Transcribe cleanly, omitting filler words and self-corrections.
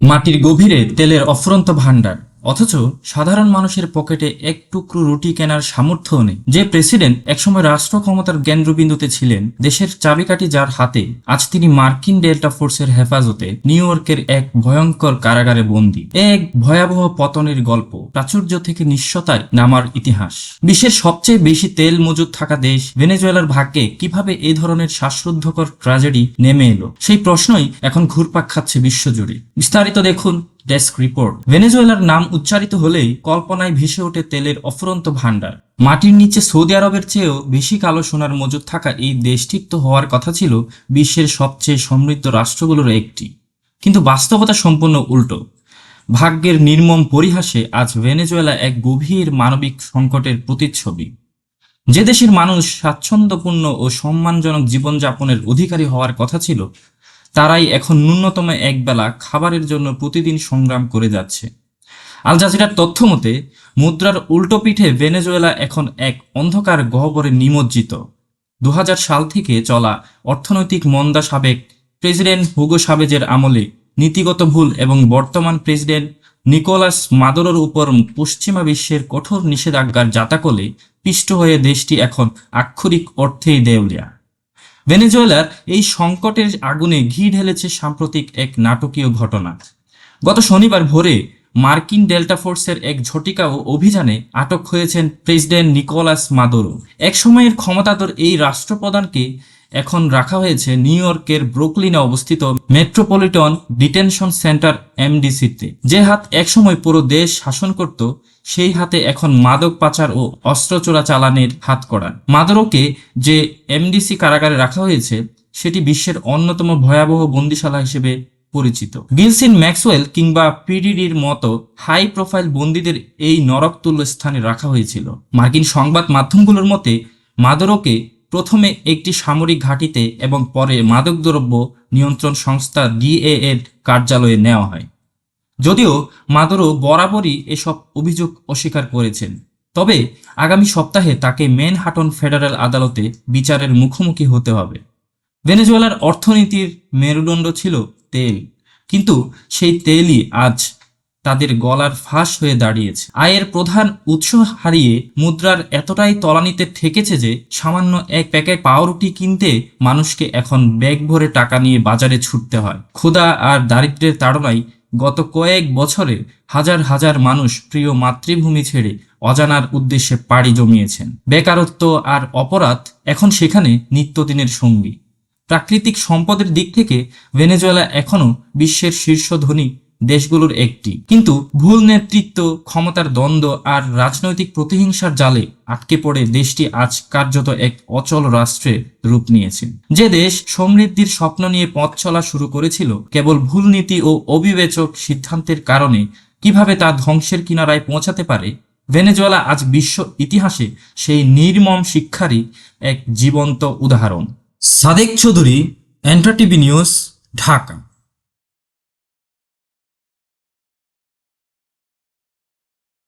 মাটির গভীরে তেলের অফুরন্ত ভাণ্ডার, অথচ সাধারণ মানুষের পকেটে এক টুকরো রুটি কেনার সামর্থ্যও নেই। যে প্রেসিডেন্ট একসময় রাষ্ট্র ক্ষমতার কেন্দ্রবিন্দুতে ছিলেন, দেশের চাবিকাঠি যার হাতে, আজ তিনি মার্কিন ডেল্টা ফোর্সের হেফাজতে নিউ ইয়র্কের এক ভয়ঙ্কর কারাগারে বন্দী। এক ভয়াবহ পতনের গল্প, প্রাচুর্য থেকে নিঃস্বতায় নামার ইতিহাস। বিশ্বের সবচেয়ে বেশি তেল মজুদ থাকা দেশ ভেনেজুয়েলার ভাগ্যে কিভাবে এই ধরনের শ্বাসরুদ্ধকর ট্র্যাজেডি নেমে এলো, সেই প্রশ্নই এখন ঘুরপাক খাচ্ছে বিশ্বজুড়ে। বিস্তারিত দেখুন ডেস্ক রিপোর্ট। ভেনেজুয়েলার নাম উচ্চারিত হলেই কল্পনায় ভেসে ওঠে তেলের অফুরন্ত ভাণ্ডার। মাটির নিচে সৌদি আরবের চেয়েও বেশি কালো সোনার মজুদ থাকা এই দেশটির তো হওয়ার কথা ছিল বিশ্বের সবচেয়ে সমৃদ্ধ রাষ্ট্রগুলোর একটি, কিন্তু বাস্তবতা সম্পূর্ণ উল্টো। ভাগ্যের নির্মম পরিহাসে আজ ভেনেজুয়েলা এক গভীর মানবিক সংকটের প্রতিচ্ছবি। যে দেশের মানুষ স্বাচ্ছন্দ্যপূর্ণ ও সম্মানজনক জীবনযাপনের অধিকারী হওয়ার কথা ছিল, তারাই এখন ন্যূনতম একবেলা খাবারের জন্য প্রতিদিন সংগ্রাম করে যাচ্ছে। আল জাজিরার তথ্য মতে, মুদ্রার উল্টো পিঠে ভেনেজুয়েলা এখন এক অন্ধকার গহ্বরে নিমজ্জিত। 2000 সাল থেকে চলা অর্থনৈতিক মন্দা, সাবেক প্রেসিডেন্ট হুগো সাবেজের আমলে নীতিগত ভুল এবং বর্তমান প্রেসিডেন্ট নিকোলাস মাদুরোর উপর পশ্চিমা বিশ্বের কঠোর নিষেধাজ্ঞার জাতাকলে পিষ্ট হয়ে দেশটি এখন আক্ষরিক অর্থেই দেউলিয়া। ভেনেজুয়েলার এই সংকটের আগুনে ঘি ঢেলেছে সাম্প্রতিক এক নাটকীয় ঘটনা। গত শনিবার ভোরে মার্কিন ডেল্টা ফোর্সের এক ঝটিকা ও অভিযানে আটক হয়েছেন প্রেসিডেন্ট নিকোলাস মাদুরো। এক সময়ের ক্ষমতাধর এই রাষ্ট্রপ্রধানকে এখন রাখা হয়েছে নিউ ইয়র্কের ব্রুকলিনে অবস্থিত মেট্রোপলিটন ডিটেনশন সেন্টার এমডিসিতে। যে হাত একসময় পুরো দেশ শাসন করত, সেই হাতে এখন মাদক পাচার ও অস্ত্র চোরাচালানের হাত কড়া। মাদুরোকে যে এমডিসি কারাগারে রাখা হয়েছে, সেটি বিশ্বের অন্যতম ভয়াবহ বন্দিশালা হিসেবে পরিচিত। গিলসিন ম্যাক্সওয়েল কিংবা পিডিডির মতো হাই প্রোফাইল বন্দীদের এই নরকতুল্য স্থানে রাখা হয়েছিল। মার্কিন সংবাদ মাধ্যমগুলোর মতে, মাদুরোকে প্রথমে একটি সামরিক ঘাঁটিতে এবং পরে মাদকদ্রব্য নিয়ন্ত্রণ সংস্থা ডিএ এর কার্যালয়ে নেওয়া হয়। যদিও মাদুরো বরাবরই এসব অভিযোগ অস্বীকার করেছেন, তবে আগামী সপ্তাহে তাকে ম্যানহাটন ফেডারেল আদালতে বিচারের মুখোমুখি হতে হবে। ভেনেজুয়েলার অর্থনীতির মেরুদণ্ড ছিল তেল, কিন্তু সেই তেলই আজ তাদের গলার ফাঁস হয়ে দাঁড়িয়েছে। আয়ের প্রধান উৎস হারিয়ে মুদ্রার এতটাই তলানিতে ঠেকেছে যে সামান্য এক প্যাকেট পাউরুটি কিনতে মানুষকে এখন ব্যাগ ভরে টাকা নিয়ে বাজারে ছুটতে হয়। ক্ষুধা আর দারিদ্র্যের তাড়নায় গত কয়েক বছরে হাজার হাজার মানুষ প্রিয় মাতৃভূমি ছেড়ে অজানার উদ্দেশ্যে পাড়ি জমিয়েছেন। বেকারত্ব আর অপরাধ এখন সেখানে নিত্যদিনের সঙ্গী। প্রাকৃতিক সম্পদের দিক থেকে ভেনেজুয়েলা এখনও বিশ্বের শীর্ষ ধনী দেশগুলোর একটি, কিন্তু ভুল নেতৃত্ব, ক্ষমতার দ্বন্দ্ব আর রাজনৈতিক প্রতিহিংসার জালে আটকে পড়ে দেশটি আজ কার্যত এক অচল রাষ্ট্রে রূপ নিয়েছে। যে দেশ সমৃদ্ধির স্বপ্ন নিয়ে পথ চলা শুরু করেছিল, কেবল ভুল নীতি ও অবিবেচক সিদ্ধান্তের কারণে কিভাবে তা ধ্বংসের কিনারায় পৌঁছাতে পারে, ভেনেজুয়েলা আজ বিশ্ব ইতিহাসে সেই নির্মম শিক্ষারই এক জীবন্ত উদাহরণ। Sadek Chowdhury, enter TV news, Dhaka.